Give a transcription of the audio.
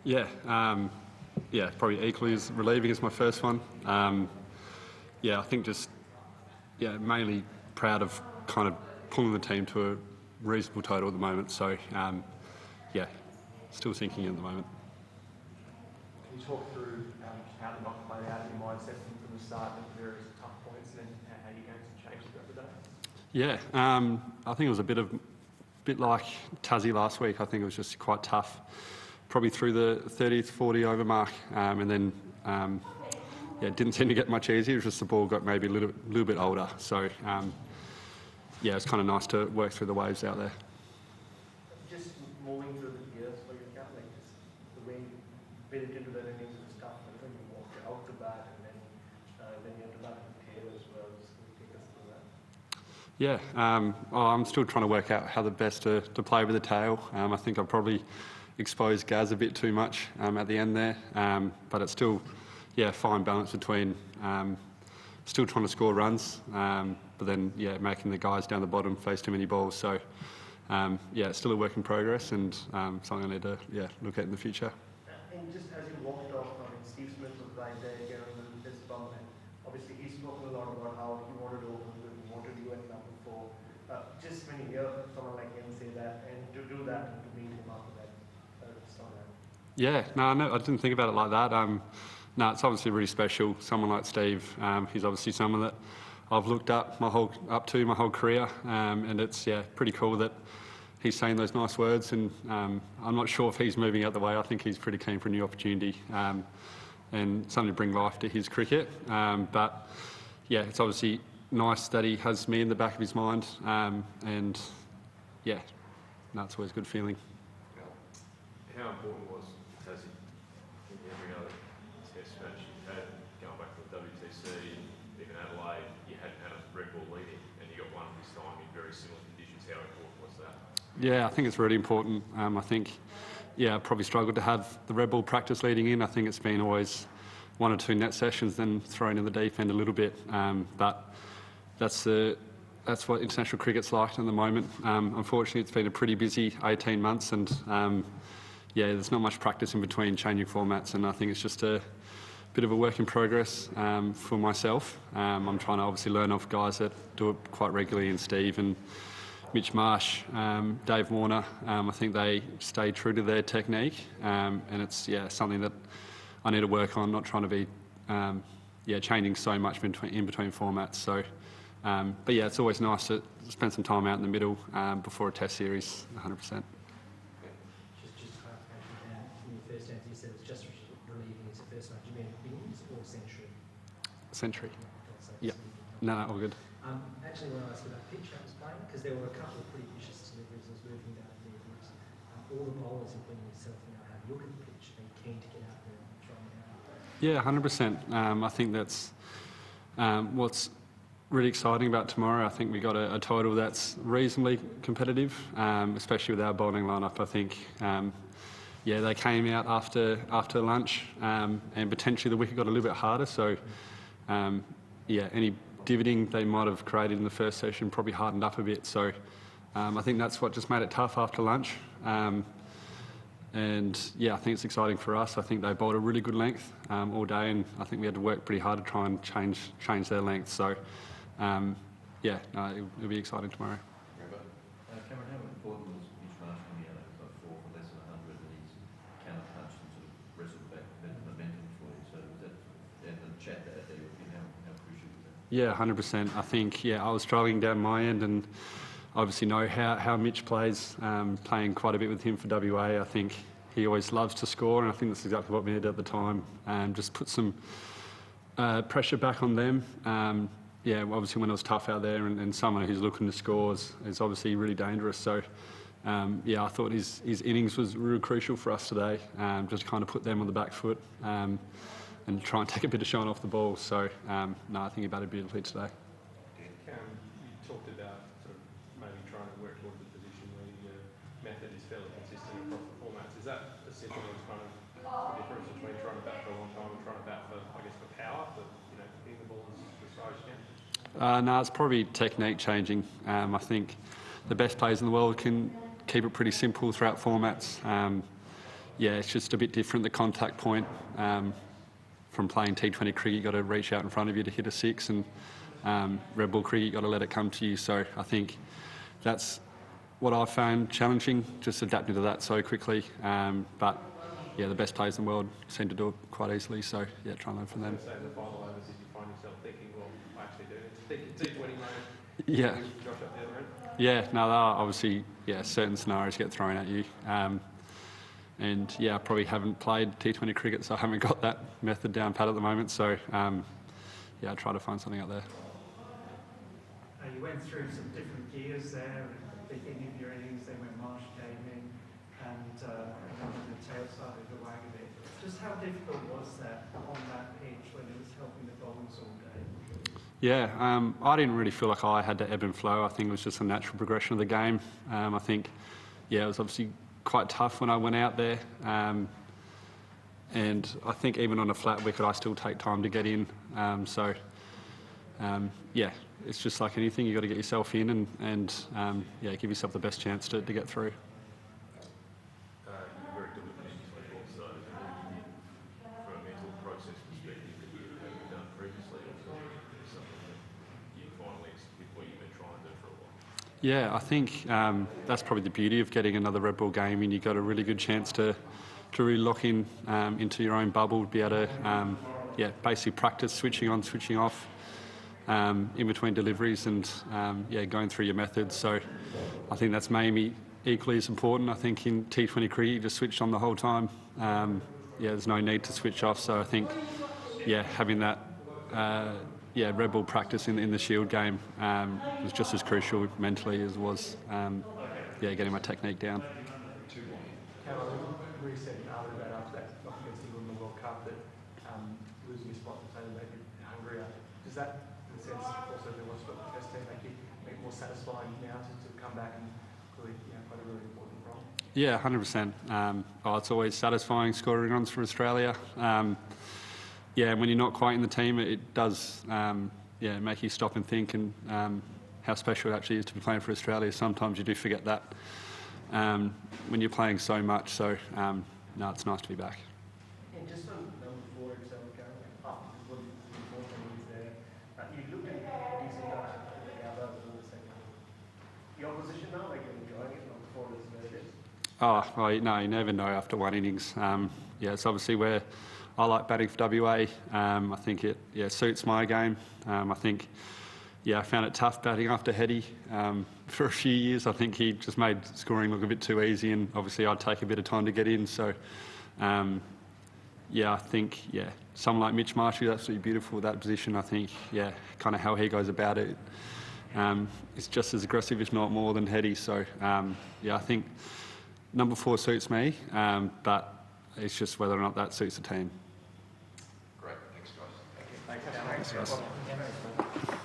Yeah, yeah, probably equally as relieving as my first one. Yeah, I think just mainly proud of kind of pulling the team to a reasonable total at the moment. So yeah, still thinking at the moment. Can you talk through how the knock played out in your mindset from the start and the various tough points and how your games have changed throughout the day? Yeah, I think it was a bit like Tassie last week. I think it was just quite tough, probably through the 30th, 40 over mark, and then it didn't seem to get much easier. It was just the ball got maybe a little bit older. So yeah, it's kind of nice to work through the waves out there. Just moving through the gears for your camp, like just the way you built into that innings was tough. But when you walked out to bat and then you had to bat with tail as well. Just take us through that. Yeah, I'm still trying to work out how the best to play with the tail. I think I've probably exposed Gaz a bit too much at the end there, but it's still, fine balance between still trying to score runs, but then making the guys down the bottom face too many balls. So it's still a work in progress and something I need to look at in the future. And just as you walked off, Steve Smith was right there, getting a little fist bump, and obviously he's spoken a lot about how he wanted to open with, wanted you at number 4. Just when you hear someone like him say that, and to do that and to meet him after that, it's not that. Yeah, no, I didn't think about it like that. No, it's obviously really special. Someone like Steve, he's obviously someone that I've looked up my whole career, and it's pretty cool that he's saying those nice words. And I'm not sure if he's moving out the way. I think he's pretty keen for a new opportunity and something to bring life to his cricket. But it's obviously nice that he has me in the back of his mind, and it's always a good feeling. How important was Tassie in every other test match you've had, going back to the WTC and even Adelaide, you hadn't had a red ball leading and you got one this time in very similar conditions. How important was that? Yeah, I think it's really important. I think, I probably struggled to have the red ball practice leading in. I think it's been always 1 or 2 net sessions, then thrown in the deep end a little bit. But that's what international cricket's like at the moment. Unfortunately, it's been a pretty busy 18 months and there's not much practice in between changing formats, and I think it's just a bit of a work in progress for myself. I'm trying to obviously learn off guys that do it quite regularly, and Steve and Mitch Marsh, Dave Warner. I think they stay true to their technique, and it's something that I need to work on, not trying to be changing so much in between formats. So, but it's always nice to spend some time out in the middle before a test series, 100%. First answer, you said it's just relieving. It's the first match. Do you mean innings or century? Century. Yeah. No, all good. Actually, when I asked about pitch I was playing, because there were a couple of pretty vicious deliveries I was moving down there. All the bowlers, including yourself, have a look at the pitch and keen to get out there and try and get out. Yeah, 100%. I think that's what's really exciting about tomorrow. I think we got a total that's reasonably competitive, especially with our bowling lineup. I think. They came out after lunch, and potentially the wicket got a little bit harder. So, any divoting they might have created in the first session probably hardened up a bit. So, I think that's what just made it tough after lunch. And I think it's exciting for us. I think they bowled a really good length all day, and I think we had to work pretty hard to try and change their length. So, it'll be exciting tomorrow. Cameron, how important was Mitch Marsh coming out of 4 for less than 100 and he's counter punched and sort of wrestled back the momentum for you? So was that the chat that you were in, how crucial was that? Yeah, 100%. I think, I was struggling down my end, and obviously know how Mitch plays, playing quite a bit with him for WA. I think he always loves to score, and I think that's exactly what we did at the time. Just put some pressure back on them. Obviously when it was tough out there, and someone who's looking to score is obviously really dangerous. So, I thought his innings was really crucial for us today, just kind of put them on the back foot and try and take a bit of shine off the ball. So, I think he batted beautifully today. You talked about sort of maybe trying to work towards a position where your method is fairly consistent across the formats. Is that as simple as kind of the difference between trying to bat for a long time and trying to bat for power, for hitting the ball as far as you can? No, it's probably technique changing. I think the best players in the world can keep it pretty simple throughout formats. yeah, it's just a bit different, the contact point. From playing T20 cricket, you've got to reach out in front of you to hit a six, and red ball cricket, you've got to let it come to you. So I think that's what I found challenging, just adapting to that so quickly. But yeah, the best players in the world seem to do it quite easily. So yeah, try and learn from them. So in the final overs, did you find yourself thinking, well, I actually do need to think T20 mode? Yeah. Josh up the other end? Yeah, no, there are obviously, yeah, certain scenarios get thrown at you. And yeah, I probably haven't played T20 cricket, so I haven't got that method down pat at the moment. So yeah, I try to find something out there. You went through some different gears there at the beginning of your innings, then when Marsh came in and the tail started to wag a bit. Just how difficult was that on that pitch when it was helping the bowlers all day? Yeah, I didn't really feel like I had to ebb and flow. I think it was just a natural progression of the game. I think, yeah, it was obviously quite tough when I went out there. And I think even on a flat wicket, I still take time to get in. Yeah, it's just like anything, you've got to get yourself in and yeah, give yourself the best chance to get through. You're very good with mental also. From a mental process perspective that you haven't done previously, or something that you finally with what you've been trying to do for a while? Yeah, I think that's probably the beauty of getting another red ball game in. You've got a really good chance to really lock in into your own bubble, be able to yeah, basically practice switching on, switching off in between deliveries and yeah, going through your methods. So I think that's maybe equally as important. I think in T20 cricket you just switched on the whole time. Yeah, there's no need to switch off. So I think yeah, having that yeah, red ball practice in the Shield game was just as crucial mentally as was yeah, getting my technique down. Cameron, we said about after that knock against England in the World Cup that losing your spot to play maybe hungrier. Does that, in a sense, also the one spot test team make it more satisfying now to come back and really, you know, play a really important role? Yeah, 100%. It's always satisfying scoring runs for Australia. Yeah, when you're not quite in the team, it does yeah, make you stop and think and how special it actually is to be playing for Australia. Sometimes you do forget that when you're playing so much. So no, it's nice to be back. And just on number 4 itself, Cameron, after this one, the 4th innings there, you looked at decent touch at the other in the second. Your position now, like you're enjoying it, number 4 is where it is? Oh, well, no, you never know after one innings. Yeah, it's obviously where I like batting for WA. I think it suits my game. I think, yeah, I found it tough batting after Heady for a few years. I think he just made scoring look a bit too easy, and obviously I'd take a bit of time to get in. So, yeah, I think, yeah, someone like Mitch Marsh is absolutely beautiful with that position. I think, yeah, kind of how he goes about it. It's just as aggressive, if not more, than Heady. So, yeah, I think number 4 suits me, but it's just whether or not that suits the team. Great, thanks guys. Thanks, guys.